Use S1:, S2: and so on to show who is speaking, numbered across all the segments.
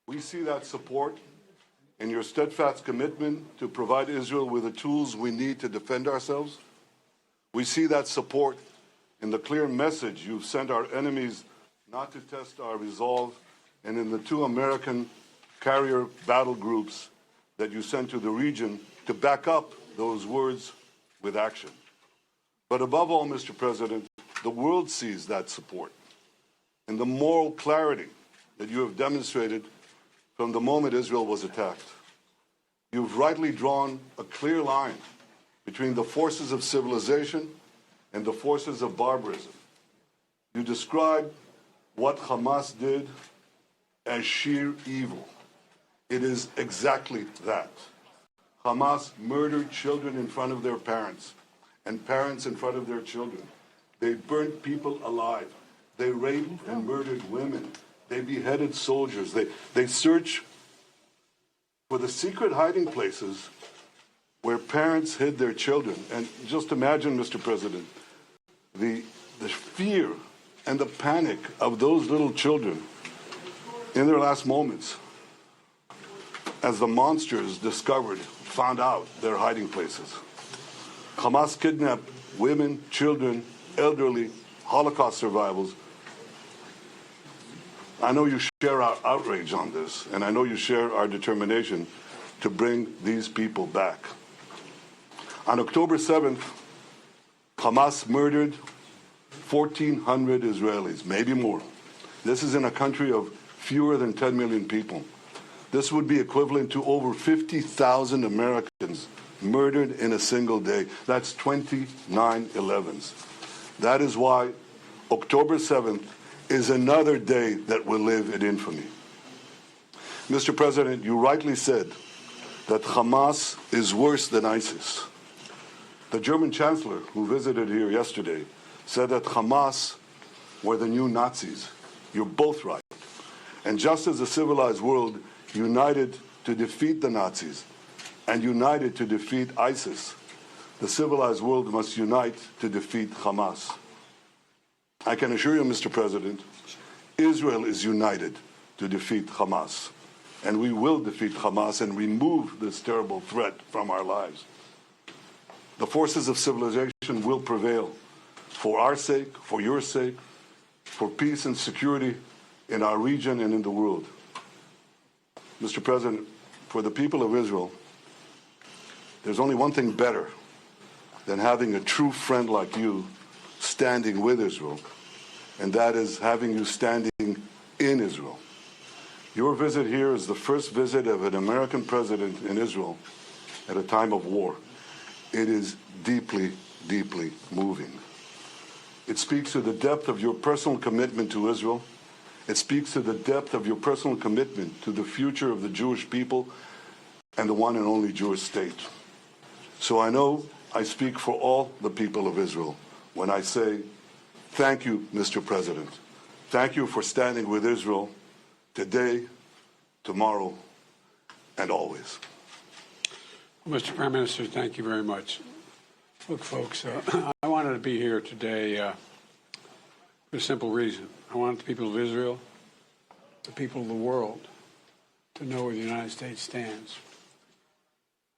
S1: We see that support in your steadfast commitment to provide Israel with the tools we need to defend ourselves. We see that support in the clear message you've sent our enemies not to test our resolve, and in the 2 American carrier battle groups that you sent to the region to back up those words with action. But above all, Mr. President, the world sees that support and the moral clarity that you have demonstrated from the moment Israel was attacked. You've rightly drawn a clear line between the forces of civilization and the forces of barbarism. You describe what Hamas did as sheer evil. It is exactly that. Hamas murdered children in front of their parents and parents in front of their children. They burnt people alive. They raped and murdered women. They beheaded soldiers. They searched for the secret hiding places where parents hid their children. And just imagine, Mr. President, the fear and the panic of those little children in their last moments as the monsters found out their hiding places. Hamas kidnapped women, children, elderly, Holocaust survivors. I know you share our outrage on this, and I know you share our determination to bring these people back. On October 7th, Hamas murdered 1,400 Israelis, maybe more. This is in a country of fewer than 10 million people. This would be equivalent to over 50,000 Americans murdered in a single day. That's 29 11s. That is why October 7th is another day that will live in infamy. Mr. President, you rightly said that Hamas is worse than ISIS. The German chancellor, who visited here yesterday, said that Hamas were the new Nazis. You're both right. And just as the civilized world united to defeat the Nazis and united to defeat ISIS, the civilized world must unite to defeat Hamas. I can assure you, Mr. President, Israel is united to defeat Hamas. And we will defeat Hamas and remove this terrible threat from our lives. The forces of civilization will prevail for our sake, for your sake, for peace and security in our region and in the world. Mr. President, for the people of Israel, there's only one thing better than having a true friend like you standing with Israel, and that is having you standing in Israel. Your visit here is the first visit of an American president in Israel at a time of war. It is deeply, deeply moving. It speaks to the depth of your personal commitment to Israel. It speaks to the depth of your personal commitment to the future of the Jewish people and the one and only Jewish state. So I know I speak for all the people of Israel when I say, thank you, Mr. President. Thank you for standing with Israel today, tomorrow, and always.
S2: Mr. Prime Minister, thank you very much. Look, folks, I wanted to be here today for a simple reason. I wanted the people of Israel, the people of the world, to know where the United States stands.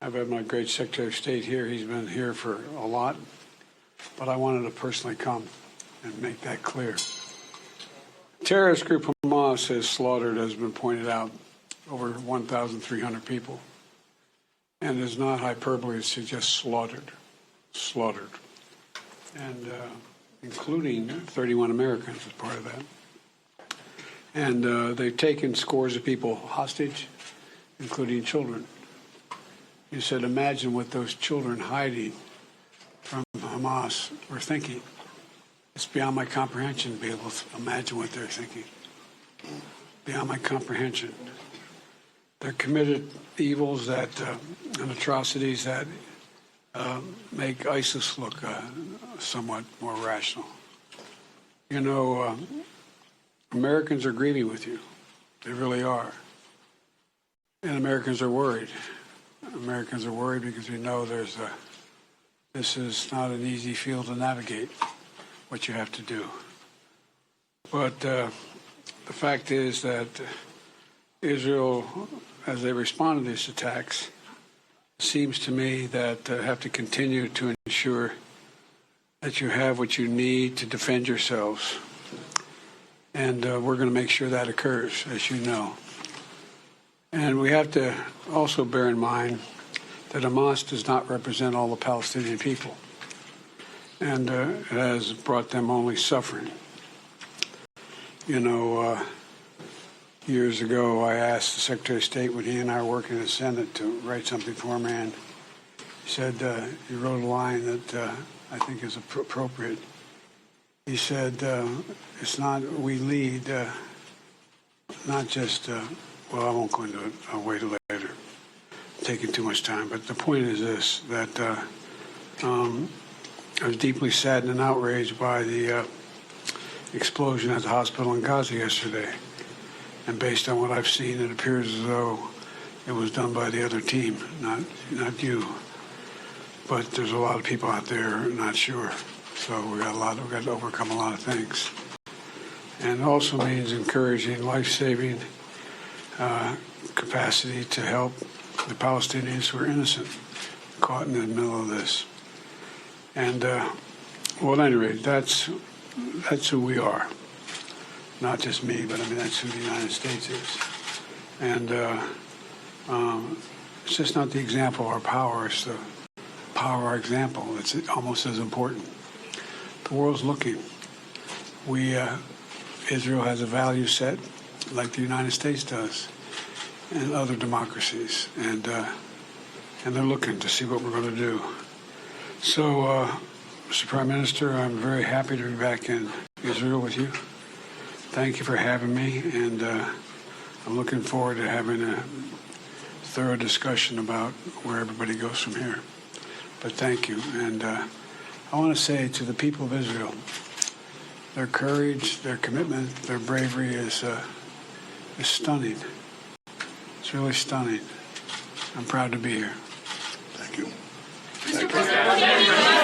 S2: I've had my great Secretary of State here. He's been here for a lot, but I wanted to personally come and make that clear. Terrorist group Hamas has slaughtered, as has been pointed out, over 1,300 people. And it is not hyperbole to suggest slaughtered, and including 31 Americans as part of that. And they've taken scores of people hostage, including children. You said, imagine what those children hiding from Hamas were thinking. It's beyond my comprehension to be able to imagine what they're thinking. Beyond my comprehension. They're committed evils that and atrocities that make ISIS look somewhat more rational. You know, Americans are grieving with you. They really are. And Americans are worried. Americans are worried because we know this is not an easy field to navigate, what you have to do. But the fact is that Israel, as they respond to these attacks, it seems to me that have to continue to ensure that you have what you need to defend yourselves. And we're going to make sure that occurs, as you know. And we have to also bear in mind that Hamas does not represent all the Palestinian people. And it has brought them only suffering. You know, years ago, I asked the Secretary of State when he and I were working in the Senate to write something for him, and he said, he wrote a line that I think is appropriate. He said, it's not, we lead, not just, well, I won't go into it. I'll wait later. I'm taking too much time. But the point is this, that I was deeply saddened and outraged by the explosion at the hospital in Gaza yesterday. And based on what I've seen, it appears as though it was done by the other team, not you. But there's a lot of people out there not sure. So we've got to overcome a lot of things. And it also means encouraging life-saving capacity to help the Palestinians who are innocent, caught in the middle of this. And well, at any rate, that's who we are. Not just me, but I mean, that's who the United States is. And it's just not the example of our power, it's the power of our example that's almost as important. The world's looking. Israel has a value set like the United States does and other democracies. And they're looking to see what we're going to do. So, Mr. Prime Minister, I'm very happy to be back in Israel with you. Thank you for having me, and I'm looking forward to having a thorough discussion about where everybody goes from here. But thank you. And I want to say to the people of Israel, their courage, their commitment, their bravery is stunning. It's really stunning. I'm proud to be here.
S1: Thank you.
S3: Thank you.